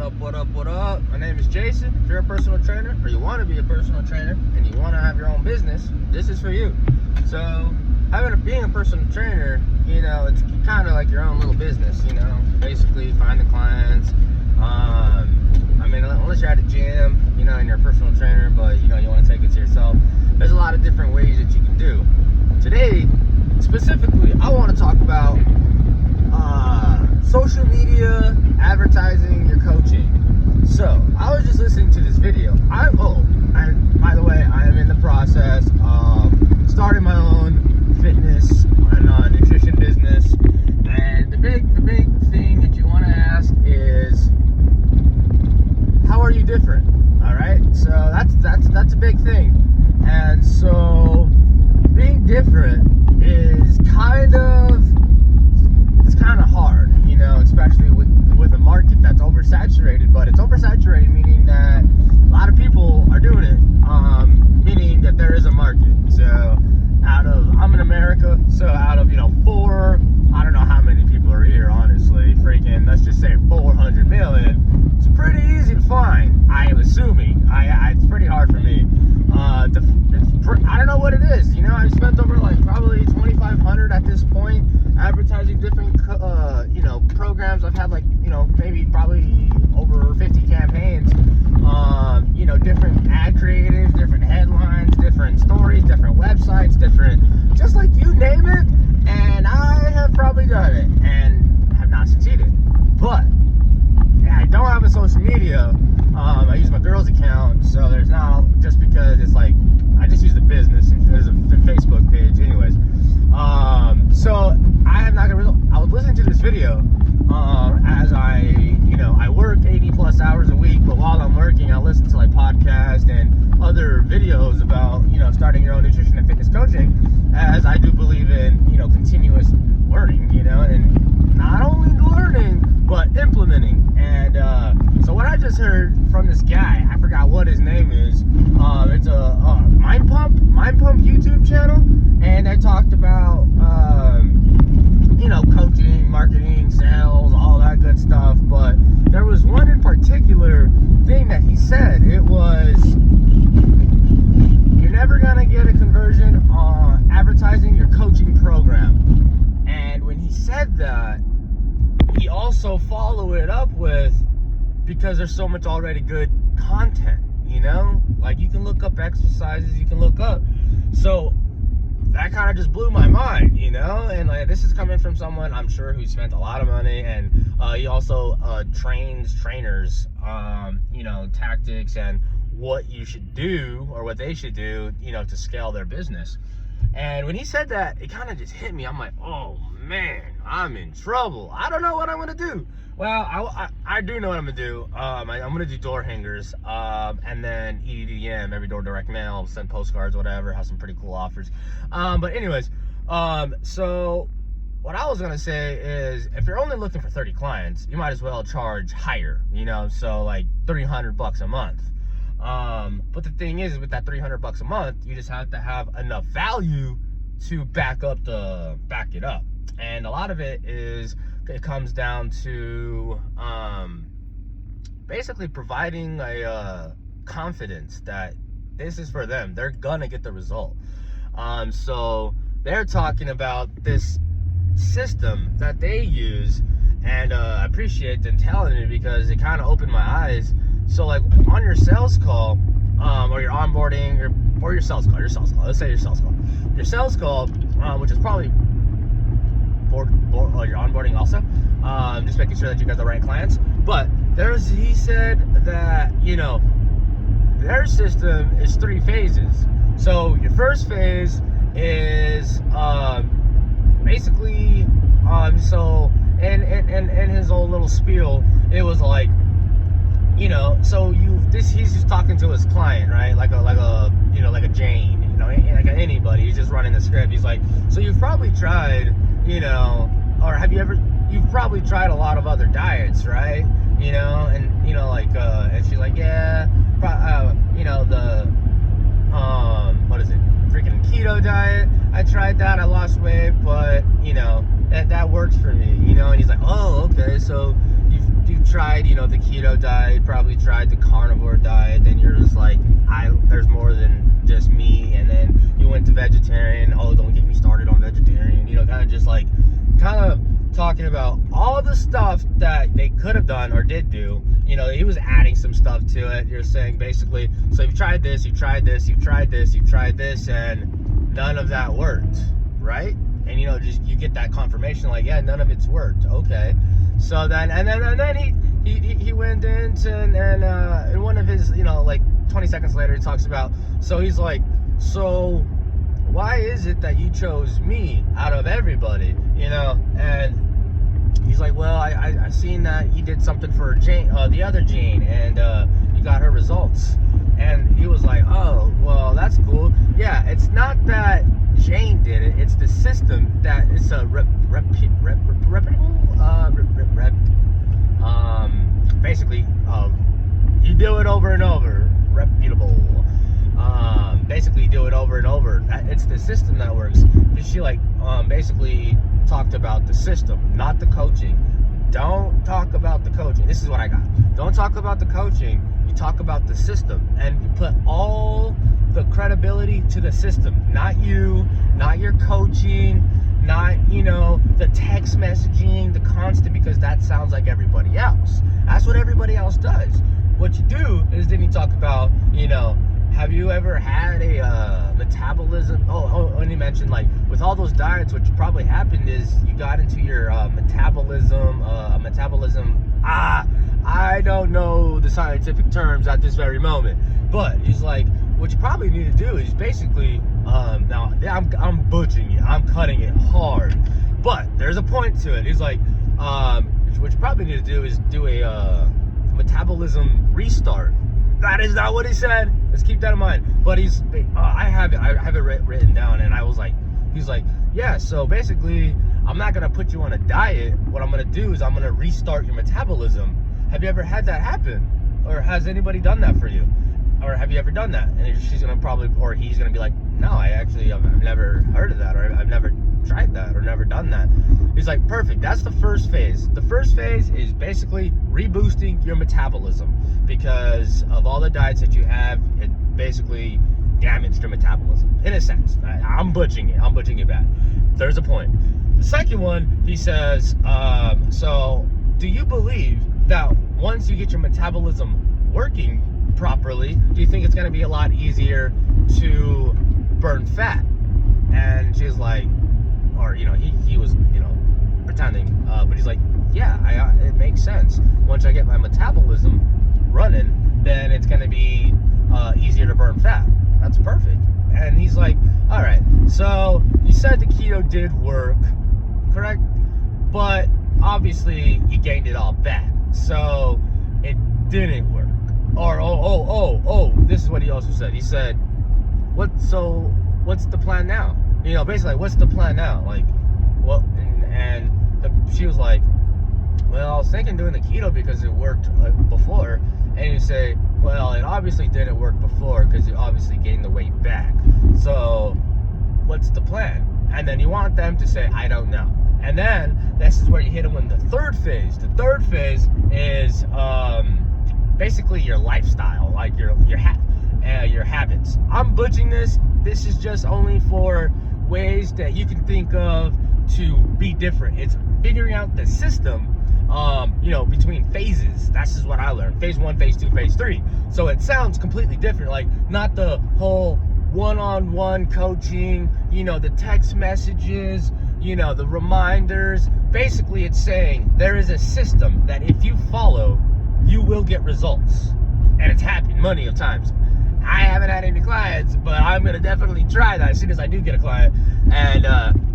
What up? My name is Jason. If you're a personal trainer or you want to be a personal trainer and you want to have your own business, this is for you. So, being a personal trainer, it's kind of like your own little business, basically find the clients. Unless you're at a gym, and you're a personal trainer, but you want to take it to yourself. There's a lot of different ways that you can do. Today, specifically, I want to talk about social media, advertising, your coaching. So, I was just listening to this video. By the way, I am in the process of starting my own fitness and nutrition business. And the big thing that you want to ask is, how are you different? All right, so that's a big thing. And so, being different is kind of hard, especially with a market that's oversaturated. But it's oversaturated meaning that a lot of people are doing it, meaning that there is a market. So I'm in America, so out of four, I don't know how many people are here, honestly, let's just say 400 million. It's pretty easy to find, I am assuming. It's pretty hard for me. I don't know what it is. I've spent over probably 2,500 at this point advertising different programs. I've had maybe probably over 50 campaigns. Different ad creatives, different headlines, different stories, different websites, just like you name it. And I have probably done it and have not succeeded. But I don't have a social media. I use my girl's account, so there's not, just because it's I just use the business. There's a Facebook page, anyways. So I have not gonna. I was listening to this video as I work 80 plus hours a week, but while I'm working, I listen to podcasts and other videos about starting your own nutrition and fitness coaching, as I do believe in continuous learning, and not only learning but implementing. And so what I just heard from this guy, I forgot what his name is. It's a Mind Pump YouTube channel, and they talked about coaching, marketing, sales, all that good stuff. But there was one in particular thing that he said. It was, you're never gonna get a conversion on advertising your coaching program. And when he said that, he also followed it up with, because there's so much already good content, you can look up exercises, you can look up. So that kind of just blew my mind, and this is coming from someone I'm sure who spent a lot of money, and he also trains trainers, tactics and what you should do or what they should do, to scale their business. And when he said that, it kind of just hit me. I'm like, oh man, I'm in trouble. I don't know what I'm gonna do. Well, I do know what I'm gonna do. I'm gonna do door hangers, and then EDDM, every door direct mail, send postcards, whatever. Have some pretty cool offers. But anyways, so what I was gonna say is, if you're only looking for 30 clients, you might as well charge higher. So $300 a month. But the thing is, with that $300 a month, you just have to have enough value to back it up. And a lot of it comes down to basically providing a confidence that this is for them. They're gonna get the result. So they're talking about this system that they use, and I appreciate them telling me, because it kind of opened my eyes. So on your sales call, or your onboarding, or your sales call, let's say your sales call, which is probably your onboarding also, just making sure that you got the right clients. But he said that their system is 3 phases. So your first phase is basically so in his old little spiel, it was so he's just talking to his client, right? Like a Jane, like anybody. He's just running the script. He's like, so you've probably tried, or you've probably tried a lot of other diets, right? And and she's like, yeah, what is it? Freaking keto diet. I tried that. I lost weight, but that works for me, And he's like, oh, okay. So you've tried, you know, the keto diet, probably tried the carnivore diet, then you're just like, there's more than just me, and then you went to vegetarian. Oh, don't get me started on vegetarian, you know, kind of talking about all the stuff that they could have done or did do. You know, he was adding some stuff to it. You're saying basically, so you've tried this, you've tried this, you've tried this, you've tried this, and none of that worked, right? And you know, just you get that confirmation, like, yeah, none of it's worked. Okay, so then he went into and in one of his, you know, like 20 seconds later, he talks about, so he's like, so why is it that you chose me out of everybody, you know? And he's like, well, I seen that you did something for Jane, the other Jane, and you got her results. And he was like, oh, well, that's cool. Yeah, it's not that Jane did it, it's the system that it's a basically, you do it over and over, reputable. Basically do it over and over. It's the system that works. She basically talked about the system, not the coaching. Don't talk about the coaching. This is what I got. Don't talk about the coaching. You talk about the system, and you put all the credibility to the system, not you, not your coaching, not, you know, the text messaging, the constant, because that sounds like everybody else. That's what everybody else does. What you do is then you talk about, you know, have you ever had a metabolism? And he mentioned, like, with all those diets, what probably happened is you got into your metabolism. I don't know the scientific terms at this very moment, but he's like, what you probably need to do is basically, now I'm butchering it, I'm cutting it hard, but there's a point to it. He's like, what you probably need to do is do a metabolism restart. That is not what he said. Let's keep that in mind. But I have it written down, and I was like, he's like, yeah, so basically, I'm not gonna put you on a diet. What I'm gonna do is I'm gonna restart your metabolism. Have you ever had that happen? Or has anybody done that for you? Or have you ever done that? And she's gonna he's gonna be like, no, I've never heard of that, or I've never tried that, or never done that. He's like, perfect, that's the first phase. The first phase is basically reboosting your metabolism, because of all the diets that you have, it basically damaged your metabolism, in a sense. I'm butchering it bad. There's a point. The second one, he says, so do you believe that once you get your metabolism working properly, do you think it's going to be a lot easier to burn fat? And she's like, or, you know, he was, you know, pretending, but he's like, yeah, it makes sense. Once I get my metabolism running, then it's going to be easier to burn fat. That's perfect. And he's like, all right, so you said the keto did work, correct? But obviously you gained it all back, so it didn't work. Or this is what he also said. He said, what's the plan now? You know, basically, what's the plan now? Like, what? She was like, well, I was thinking doing the keto because it worked before. And you say, well, it obviously didn't work before because you obviously gained the weight back. So what's the plan? And then you want them to say, I don't know. And then this is where you hit them in the third phase. The third phase is basically your lifestyle, like your habits. I'm butchering this. This is just only for ways that you can think of to be different. It's figuring out the system, you know, between phases. That's just what I learned. Phase 1, phase 2, phase 3. So it sounds completely different, like not the whole one-on-one coaching, you know, the text messages, you know, the reminders. Basically, it's saying there is a system that if you follow, you will get results. And it's happened many of times. I haven't had any clients, but I'm going to definitely try that as soon as I do get a client. And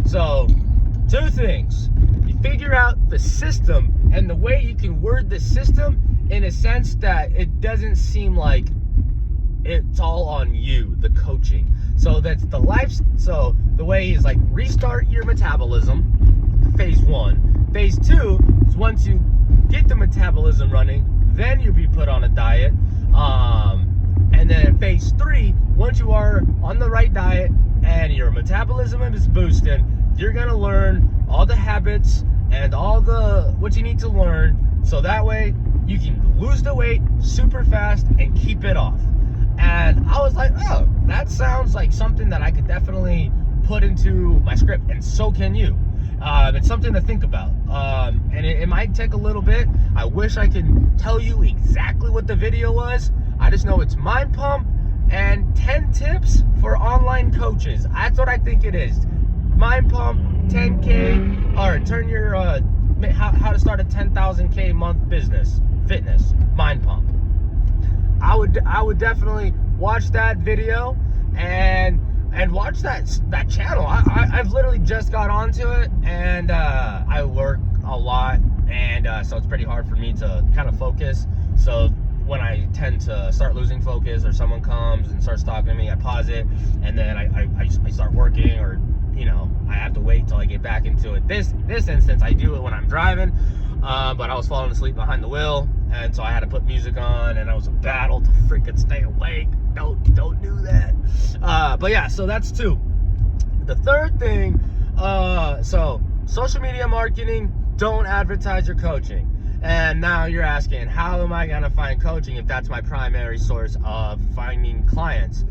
so, two things. You figure out the system and the way you can word the system in a sense that it doesn't seem like it's all on you, the coaching. So that's the so the way is like restart your metabolism, phase 1. Phase 2 is once you get the metabolism running, then you'll be put on a diet. And then phase 3, once you are on the right diet and your metabolism is boosting, you're gonna learn all the habits and all the what you need to learn, so that way you can lose the weight super fast and keep it off. And I was like, oh, that sounds like something that I could definitely put into my script, and so can you. It's something to think about. And it might take a little bit. I wish I could tell you exactly what the video was. I just know it's Mind Pump and 10 tips for online coaches. That's what I think it is. Mind Pump, 10K, or turn your, how to start a 10,000K month business, fitness, Mind Pump. I would definitely watch that video and watch that channel. I've literally just got onto it, and I work a lot, and so it's pretty hard for me to kind of focus. So when I tend to start losing focus, or someone comes and starts talking to me, I pause it, and then I start working, or I have to wait till I get back into it. This instance, I do it when I'm driving, but I was falling asleep behind the wheel, and so I had to put music on, and it was a battle to freaking stay awake. Don't do that. But yeah, so that's 2. The third thing, so social media marketing, don't advertise your coaching. And now you're asking, how am I gonna find coaching if that's my primary source of finding clients?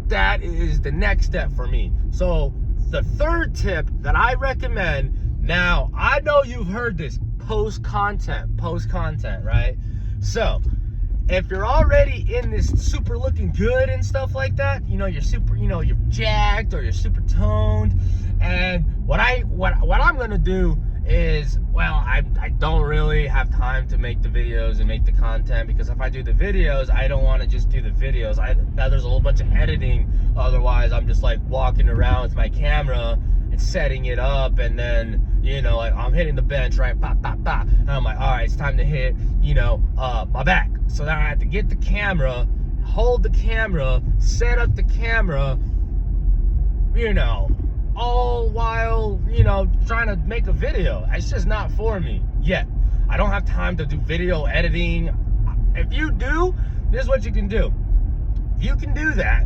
That is the next step for me. So the third tip that I recommend, now I know you've heard this, post content, right? So if you're already in this super looking good and stuff like that, you're super, you're jacked, or you're super toned, and what I'm gonna do is, well, I don't really have time to make the videos and make the content, because if I do the videos, I don't want to just do the videos. There's a whole bunch of editing. Otherwise, I'm just like walking around with my camera and setting it up, and then like I'm hitting the bench, right? Pop, pop, pop. And I'm like, all right, it's time to hit, my back. So then I have to get the camera, hold the camera, set up the camera, all while, trying to make a video. It's just not for me yet. I don't have time to do video editing. If you do, this is what you can do. You can do that,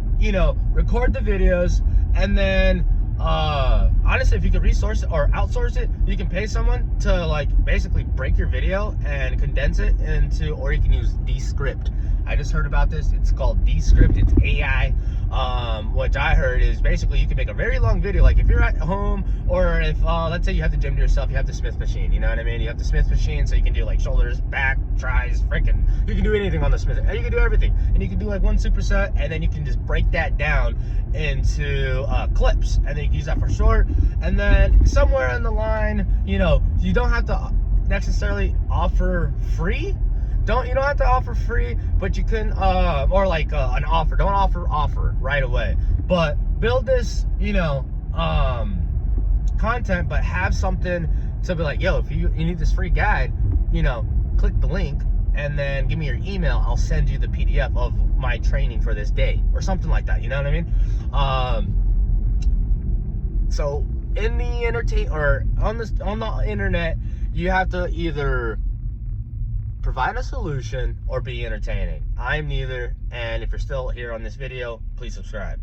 record the videos, and then honestly, if you could resource it or outsource it, you can pay someone to like basically break your video and condense it into, or you can use Descript. I just heard about this. It's called Descript. It's AI. Which I heard is basically you can make a very long video. Like if you're at home, or if let's say you have the gym to yourself, you have the Smith machine. You know what I mean? You have the Smith machine, so you can do like shoulders, back, tries, freaking. You can do anything on the Smith. You can do everything, and you can do like one superset, and then you can just break that down into clips, and then you can use that for short. And then somewhere in the line, you don't have to necessarily offer free. You don't have to offer free, but you can, or like an offer. Don't offer right away, but build this, content, but have something to be like, yo, if you need this free guide, click the link and then give me your email. I'll send you the PDF of my training for this day, or something like that. You know what I mean? So in the on the internet, you have to either provide a solution or be entertaining. I'm neither, and if you're still here on this video, please subscribe.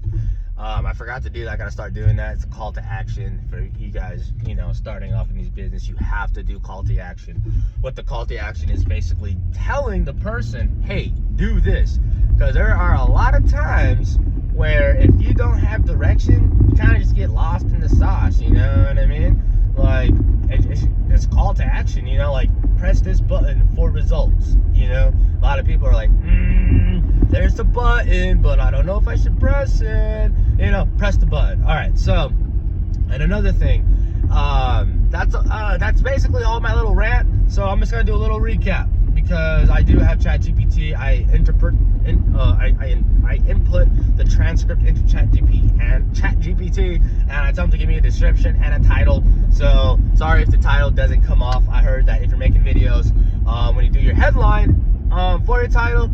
I forgot to do that. I gotta start doing that. It's a call to action for you guys, starting off in these business. You have to do call to action. What the call to action is basically telling the person, hey, do this. Because there are a lot of times where if you don't have direction, you kind of just get lost in the sauce, you know what I mean? Like, it's call to action, like, press this button for results, a lot of people are like, there's the button, but I don't know if I should press it, press the button. All right, so, and another thing, that's basically all my little rant. So I'm just gonna do a little recap, because I do have ChatGPT. I input the transcript into ChatGPT, and I tell them to give me a description and a title. So sorry if the title doesn't come off. I heard that if you're making videos, when you do your headline for your title,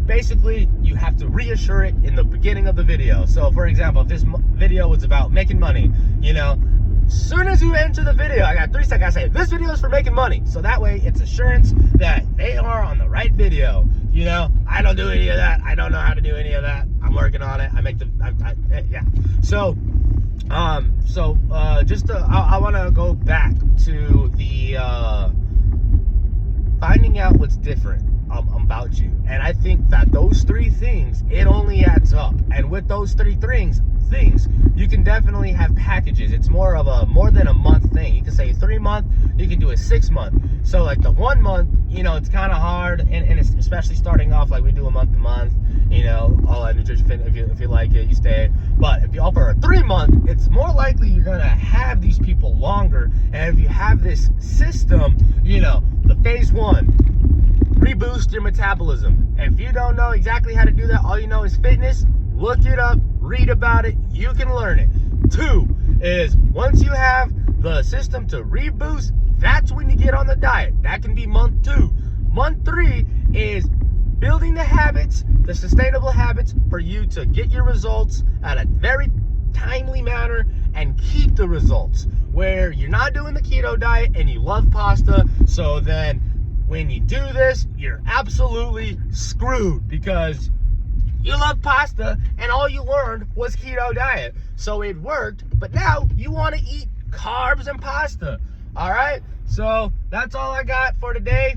basically you have to reassure it in the beginning of the video. So for example, if this video was about making money, as soon as you enter the video, I got 3 seconds. I say, this video is for making money. So that way it's assurance that they are on the right video. I don't do any of that. I don't know how to do any of that. I'm working on it. Yeah. So, I want to go back to the finding out what's different about you. And I think that those 3 things, it only adds up. And with those 3 things, you can definitely have packages. It's more than a month thing. You can say 3 month, you can do a 6 month. So like the 1 month, you know, it's kind of hard, and it's especially starting off, like we do a month to month, you know, all that nutrition fit. If you like it, you stay. But if you offer a 3 month, it's more likely you're gonna have these people longer. And if you have this system, you know, the phase 1, reboost your metabolism. And if you don't know exactly how to do that, all you know is fitness, look it up, read about it, you can learn it. 2 is, once you have the system to reboost, that's when you get on the diet. That can be month 2. Month 3 is building the habits, the sustainable habits for you to get your results at a very timely manner and keep the results, where you're not doing the keto diet and you love pasta. So then when you do this, you're absolutely screwed, because you love pasta and all you learned was keto diet. So it worked, but now you want to eat carbs and pasta. All right, so that's all I got for today.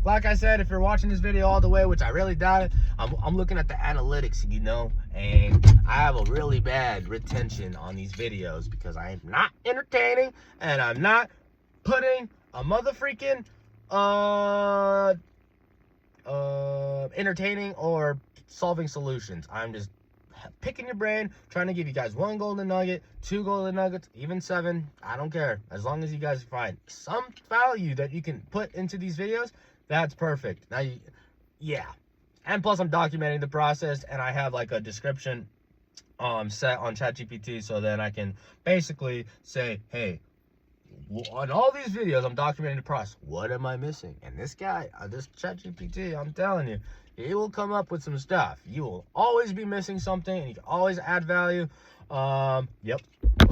Like I said, if you're watching this video all the way, which I really doubt it, I'm looking at the analytics, you know, and I have a really bad retention on these videos because I am not entertaining and I'm not putting a motherfreaking entertaining or solving solutions. I'm just picking your brain, trying to give you guys 1 golden nugget, 2 golden nuggets, even 7. I don't care. As long as you guys find some value that you can put into these videos, that's perfect. Now, yeah. And plus, I'm documenting the process, and I have like a description set on ChatGPT, so then I can basically say, hey, on all these videos, I'm documenting the process. What am I missing? And this guy, this ChatGPT, I'm telling you, he will come up with some stuff. You will always be missing something, and you can always add value. Yep.